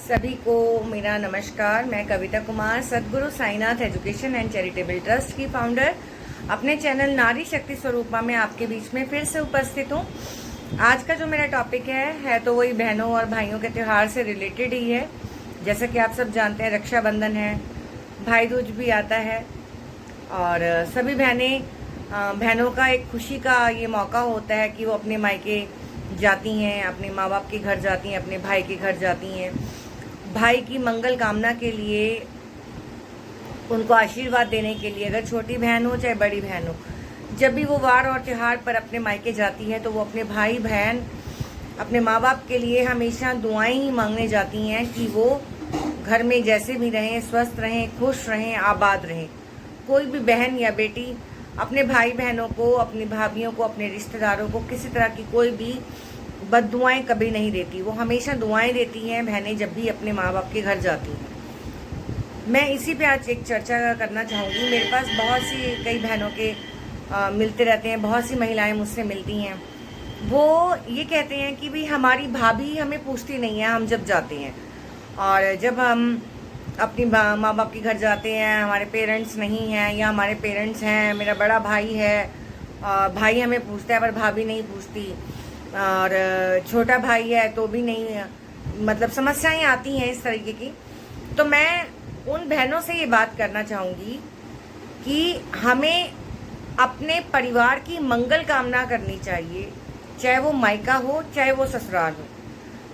सभी को मेरा नमस्कार। मैं Kavita Kumar, Sadguru Sainath education and charitable trust की फाउंडर, अपने चैनल नारी शक्ति स्वरूपा में आपके बीच में फिर से उपस्थित हूँ। आज का जो मेरा टॉपिक है तो वही बहनों और भाइयों के त्यौहार से रिलेटेड ही है। जैसा कि आप सब जानते हैं, रक्षाबंधन है, भाई दूज भी आता है और सभी बहनों का एक खुशी का ये मौका होता है कि वो अपने मायके जाती हैं, अपने माँ बाप के घर जाती हैं, अपने भाई के घर जाती हैं, भाई की मंगल कामना के लिए, उनको आशीर्वाद देने के लिए। अगर छोटी बहन हो चाहे बड़ी बहन हो, जब भी वो वार और त्यौहार पर अपने मायके जाती है तो वो अपने भाई बहन, अपने माँ बाप के लिए हमेशा दुआएं ही मांगने जाती हैं कि वो घर में जैसे भी रहें, स्वस्थ रहें, खुश रहें, आबाद रहें। कोई भी बहन या बेटी अपने भाई बहनों को, अपनी भाभियों को, अपने रिश्तेदारों को किसी तरह की कोई भी बद्दुआएं कभी नहीं देती। वो हमेशा दुआएं देती हैं बहनें जब भी अपने माँ बाप के घर जाती हैं। मैं इसी पे आज एक चर्चा करना चाहूँगी। मेरे पास बहुत सी कई बहनों के मिलते रहते हैं, बहुत सी महिलाएं मुझसे मिलती हैं। वो ये कहते हैं कि भाई हमारी भाभी हमें पूछती नहीं है हम जब जाते हैं, और जब हम अपनी माँ बाप के घर जाते हैं, हमारे पेरेंट्स नहीं हैं या हमारे पेरेंट्स हैं, मेरा बड़ा भाई है, भाई हमें पूछता है पर भाभी नहीं पूछती, और छोटा भाई है तो भी नहीं, मतलब समस्याएं आती हैं इस तरीके की। तो मैं उन बहनों से ये बात करना चाहूँगी कि हमें अपने परिवार की मंगल कामना करनी चाहिए, चाहे वो मायका हो चाहे वो ससुराल हो।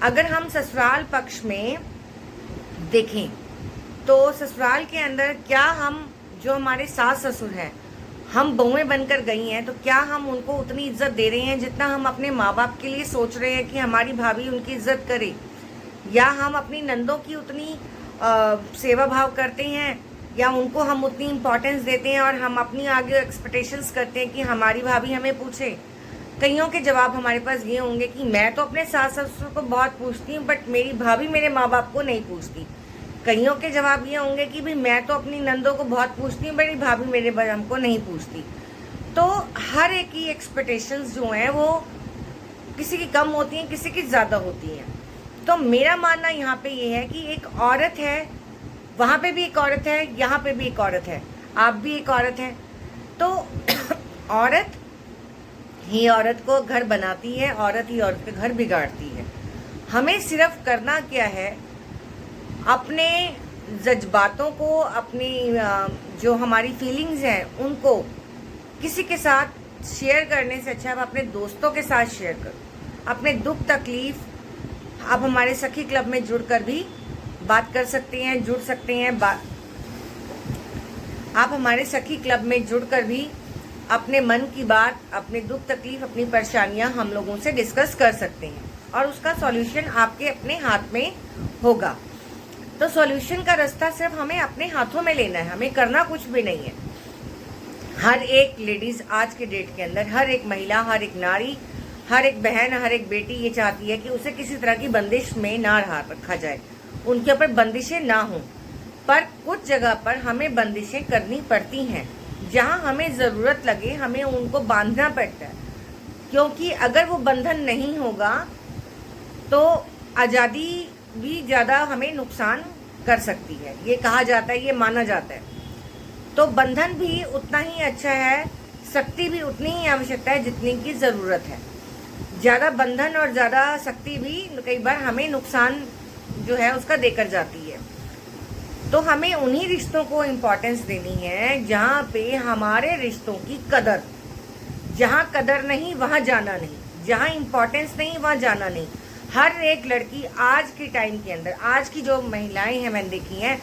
अगर हम ससुराल पक्ष में देखें तो ससुराल के अंदर क्या हम, जो हमारे सास ससुर हैं, हम बहुएं बनकर गई हैं, तो क्या हम उनको उतनी इज्जत दे रहे हैं जितना हम अपने माँ बाप के लिए सोच रहे हैं कि हमारी भाभी उनकी इज्जत करे? या हम अपनी नंदों की उतनी सेवा भाव करते हैं, या उनको हम उतनी इम्पोर्टेंस देते हैं और हम अपनी आगे एक्सपेक्टेशंस करते हैं कि हमारी भाभी हमें पूछे? कईयों के जवाब हमारे पास ये होंगे कि मैं तो अपने सास ससुर को बहुत पूछती हूँ बट मेरी भाभी मेरे माँ बाप को नहीं पूछती। कईयों के जवाब ये होंगे कि भाई मैं तो अपनी नंदों को बहुत पूछती हूँ, मेरी भाभी मेरे हमको नहीं पूछती। तो हर एक की एक्सपेक्टेशंस जो हैं वो किसी की कम होती हैं, किसी की ज़्यादा होती हैं। तो मेरा मानना यहाँ पे ये है कि एक औरत है, वहाँ पे भी एक औरत है, यहाँ पे भी एक औरत है, आप भी एक औरत हैं। तो औरत ही औरत को घर बनाती है, औरत ही औरत का घर बिगाड़ती है। हमें सिर्फ करना क्या है, अपने जज्बातों को, अपनी जो हमारी फीलिंग्स हैं उनको किसी के साथ शेयर करने से अच्छा आप अपने दोस्तों के साथ शेयर करो। अपने दुख तकलीफ आप हमारे सखी क्लब में जुड़कर भी बात कर सकते हैं, जुड़ सकते हैं। आप हमारे सखी क्लब में जुड़कर भी अपने मन की बात, अपने दुख तकलीफ, अपनी परेशानियां हम लोगों से डिस्कस कर सकते हैं और उसका सॉल्यूशन आपके अपने हाथ में होगा। तो सॉल्यूशन का रास्ता सिर्फ हमें अपने हाथों में लेना है, हमें करना कुछ भी नहीं है। हर एक लेडीज आज के डेट के अंदर, हर एक महिला, हर एक नारी, हर एक बहन, हर एक बेटी ये चाहती है कि उसे किसी तरह की बंदिश में ना रखा जाए, उनके ऊपर बंदिशें ना हों। पर कुछ जगह पर हमें बंदिशें करनी पड़ती हैं, जहां हमें ज़रूरत लगे हमें उनको बांधना पड़ता है, क्योंकि अगर वो बंधन नहीं होगा तो आज़ादी भी ज़्यादा हमें नुकसान कर सकती है। ये कहा जाता है, ये माना जाता है। तो बंधन भी उतना ही अच्छा है, शक्ति भी उतनी ही आवश्यकता है जितनी की ज़रूरत है। ज़्यादा बंधन और ज़्यादा शक्ति भी कई बार हमें नुकसान जो है उसका देकर जाती है। तो हमें उन्हीं रिश्तों को इम्पोर्टेंस देनी है जहाँ पे हमारे रिश्तों की कदर, जहाँ कदर नहीं वहाँ जाना नहीं, जहाँ इम्पोर्टेंस नहीं वहाँ जाना नहीं। हर एक लड़की आज के टाइम के अंदर, आज की जो महिलाएं हैं मैंने देखी हैं,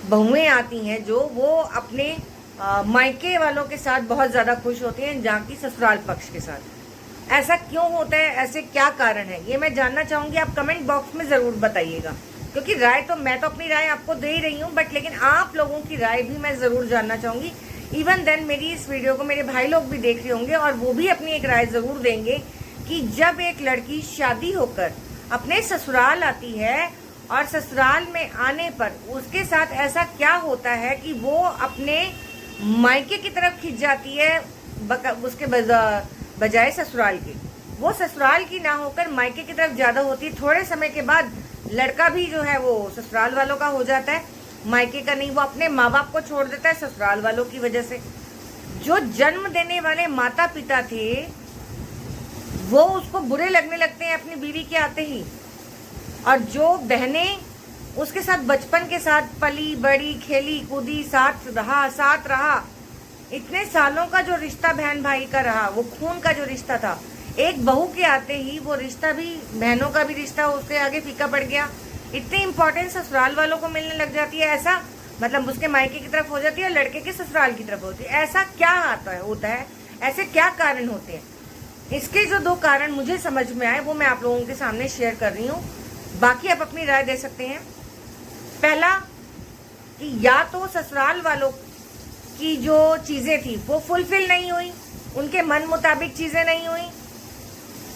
बहुएं आती हैं जो वो अपने मायके वालों के साथ बहुत ज़्यादा खुश होती हैं जहाँ की ससुराल पक्ष के साथ। ऐसा क्यों होता है, ऐसे क्या कारण है, ये मैं जानना चाहूँगी। आप कमेंट बॉक्स में ज़रूर बताइएगा, क्योंकि राय तो मैं तो अपनी राय आपको दे ही रही हूँ, बट लेकिन आप लोगों की राय भी मैं ज़रूर जानना चाहूँगी। इवन देन मेरी इस वीडियो को मेरे भाई लोग भी देख रहे होंगे और वो भी अपनी एक राय ज़रूर देंगे कि जब एक लड़की शादी होकर अपने ससुराल आती है और ससुराल में आने पर उसके साथ ऐसा क्या होता है कि वो अपने मायके की तरफ खिंच जाती है उसके बजाय ससुराल के। वो ससुराल की ना होकर मायके की तरफ ज्यादा होती है। थोड़े समय के बाद लड़का भी जो है वो ससुराल वालों का हो जाता है, मायके का नहीं। वो अपने माँ बाप को छोड़ देता है ससुराल वालों की वजह से। जो जन्म देने वाले माता पिता थे वो उसको बुरे लगने लगते हैं अपनी बीवी के आते ही, और जो बहनें उसके साथ बचपन के साथ पली बड़ी, खेली कूदी, साथ रहा, इतने सालों का जो रिश्ता बहन भाई का रहा, वो खून का जो रिश्ता था, एक बहू के आते ही वो रिश्ता भी, बहनों का भी रिश्ता उसके आगे फीका पड़ गया। इतनी इंपॉर्टेंस ससुराल वालों को मिलने लग जाती है। ऐसा मतलब उसके मायके की तरफ हो जाती है और लड़के के ससुराल की तरफ होती है। ऐसा क्या होता है, ऐसे क्या कारण होते हैं? इसके जो 2 कारण मुझे समझ में आए वो मैं आप लोगों के सामने शेयर कर रही हूँ, बाकी आप अपनी राय दे सकते हैं। पहला कि या तो ससुराल वालों की जो चीजें थी वो फुलफिल नहीं हुई, उनके मन मुताबिक चीजें नहीं हुई।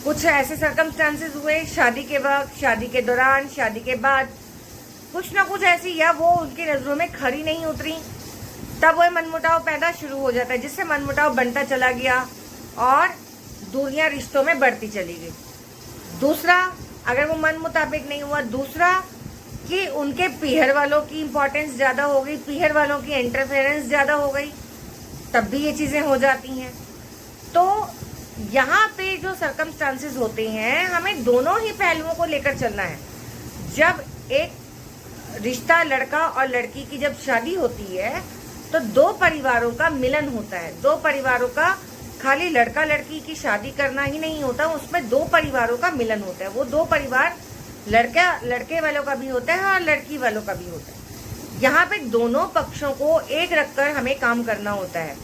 कुछ ऐसे सर्कमस्टांसेस हुए शादी के वक्त, शादी के दौरान, शादी के बाद, कुछ ना कुछ ऐसी, या वो उनकी नजरों में खरी नहीं उतरी, तब वो मनमुटाव पैदा शुरू हो जाता है, जिससे मनमुटाव बनता चला गया और दूरियां रिश्तों में बढ़ती चली गई। दूसरा, अगर वो मन मुताबिक नहीं हुआ, दूसरा कि उनके पीहर वालों की इंपॉर्टेंस ज्यादा हो गई, पीहर वालों की इंटरफेरेंस ज्यादा हो गई, तब भी ये चीजें हो जाती हैं। तो यहाँ पे जो सर्कमस्टांसेस होते हैं, हमें दोनों ही पहलुओं को लेकर चलना है। जब एक रिश्ता, लड़का और लड़की की जब शादी होती है तो 2 परिवारों का मिलन होता है। 2 परिवारों का, खाली लड़का लड़की की शादी करना ही नहीं होता, उसमें 2 परिवारों का मिलन होता है। वो 2 परिवार लड़के वालों का भी होता है और लड़की वालों का भी होता है। यहाँ पे दोनों पक्षों को एक रखकर हमें काम करना होता है।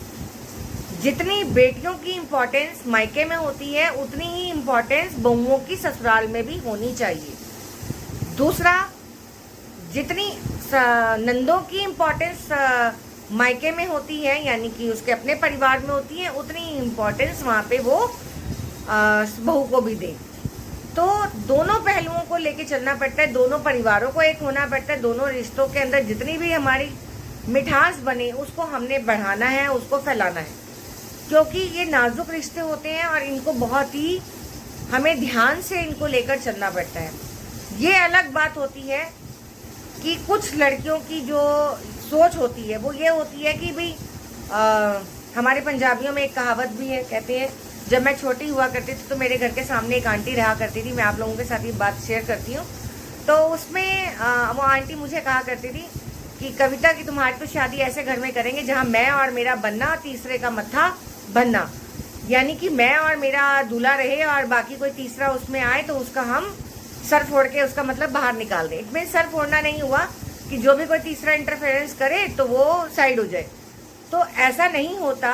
जितनी बेटियों की इम्पोर्टेंस मायके में होती है, उतनी ही इम्पोर्टेंस बहुओं की ससुराल में भी होनी चाहिए। दूसरा, जितनी नंदों की इम्पोर्टेंस मायके में होती है, यानी कि उसके अपने परिवार में होती है, उतनी इम्पोर्टेंस वहाँ पे वो बहू को भी दे। तो दोनों पहलुओं को लेके चलना पड़ता है, दोनों परिवारों को एक होना पड़ता है। दोनों रिश्तों के अंदर जितनी भी हमारी मिठास बने उसको हमने बढ़ाना है, उसको फैलाना है, क्योंकि ये नाजुक रिश्ते होते हैं और इनको बहुत ही हमें ध्यान से इनको लेकर चलना पड़ता है। ये अलग बात होती है कि कुछ लड़कियों की जो सोच होती है वो ये होती है कि भाई हमारे पंजाबियों में एक कहावत भी है, कहते हैं, जब मैं छोटी हुआ करती थी तो मेरे घर के सामने एक आंटी रहा करती थी, मैं आप लोगों के साथ ये बात शेयर करती हूँ। तो उसमें वो आंटी मुझे कहा करती थी कि कविता की तुम्हारी तो शादी ऐसे घर में करेंगे जहाँ मैं और मेरा बनना, तीसरे का मत्था बनना, यानी कि मैं और मेरा दूल्हा रहे और बाकी कोई तीसरा उसमें आए तो उसका हम सर फोड़ के उसका मतलब बाहर निकाल दें। इसमें सर फोड़ना नहीं हुआ कि जो भी कोई तीसरा इंटरफेरेंस करे तो वो साइड हो जाए, तो ऐसा नहीं होता।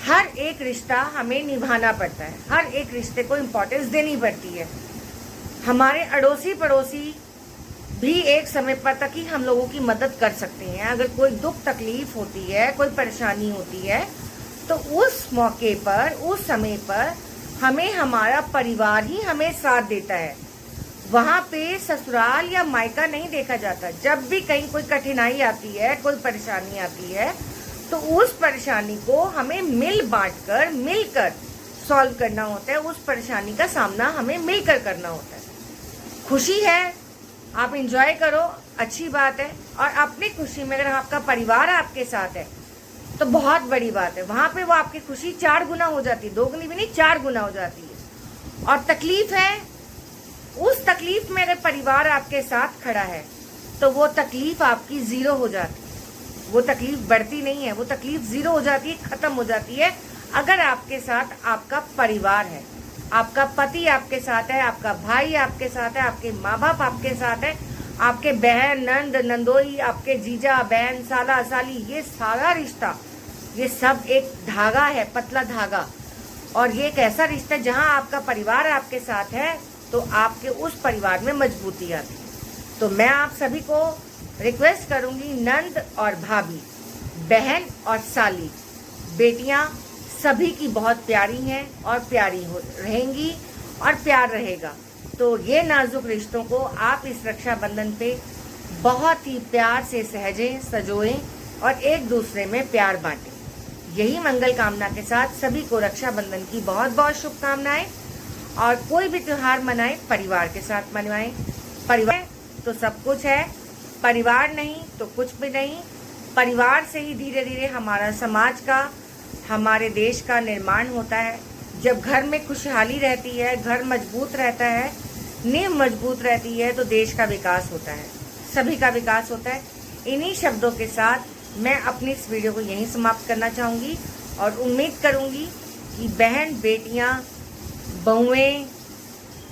हर एक रिश्ता हमें निभाना पड़ता है, हर एक रिश्ते को इम्पोर्टेंस देनी पड़ती है। हमारे अड़ोसी पड़ोसी भी एक समय पर तक ही हम लोगों की मदद कर सकते हैं। अगर कोई दुख तकलीफ होती है, कोई परेशानी होती है, तो उस मौके पर, उस समय पर हमें हमारा परिवार ही हमें साथ देता है। वहाँ पे ससुराल या मायका नहीं देखा जाता। जब भी कहीं कोई कठिनाई आती है, कोई परेशानी आती है, तो उस परेशानी को हमें मिल बांटकर, मिलकर सॉल्व करना होता है। उस परेशानी का सामना हमें मिलकर करना होता है। खुशी है, आप एंजॉय करो, अच्छी बात है, और अपनी खुशी में अगर आपका परिवार आपके साथ है तो बहुत बड़ी बात है। वहाँ पे वो आपकी खुशी 4 गुना हो जाती है, 2 गुनी भी नहीं, 4 गुना हो जाती है। और तकलीफ है, उस तकलीफ में अगर परिवार आपके साथ खड़ा है तो वो तकलीफ आपकी 0 हो जाती है। वो तकलीफ बढ़ती नहीं है, वो तकलीफ 0 हो जाती है, खत्म हो जाती है अगर आपके साथ आपका परिवार है, आपका पति आपके साथ है, आपका भाई आपके साथ है, आपके माँ बाप आपके साथ है, आपके बहन, नंद, नंदोई, आपके जीजा, बहन, साला, साली, ये सारा रिश्ता, ये सब एक धागा है, पतला धागा। और ये एक ऐसा रिश्ता है जहाँ आपका परिवार आपके साथ है तो आपके उस परिवार में मजबूती आती है। तो मैं आप सभी को रिक्वेस्ट करूंगी, नंद और भाभी, बहन और साली, बेटियां सभी की बहुत प्यारी हैं और प्यारी रहेंगी और प्यार रहेगा। तो ये नाजुक रिश्तों को आप इस रक्षाबंधन पे बहुत ही प्यार से सहेजें, सजोएं और एक दूसरे में प्यार बांटें। यही मंगल कामना के साथ सभी को रक्षाबंधन की बहुत बहुत शुभकामनाएं। और कोई भी त्योहार मनाएं परिवार के साथ मनाएं। परिवार तो सब कुछ है, परिवार नहीं तो कुछ भी नहीं। परिवार से ही धीरे धीरे हमारा समाज का, हमारे देश का निर्माण होता है। जब घर में खुशहाली रहती है, घर मजबूत रहता है, नींव मजबूत रहती है, तो देश का विकास होता है, सभी का विकास होता है। इन्हीं शब्दों के साथ मैं अपनी इस वीडियो को यहीं समाप्त करना चाहूँगी और उम्मीद करूँगी कि बहन, बेटियाँ, बहुएं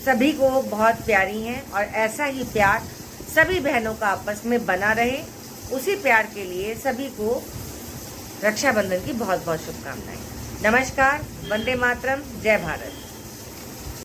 सभी को बहुत प्यारी हैं और ऐसा ही प्यार सभी बहनों का आपस में बना रहे। उसी प्यार के लिए सभी को रक्षाबंधन की बहुत बहुत शुभकामनाएं। नमस्कार, वंदे मातरम, जय भारत।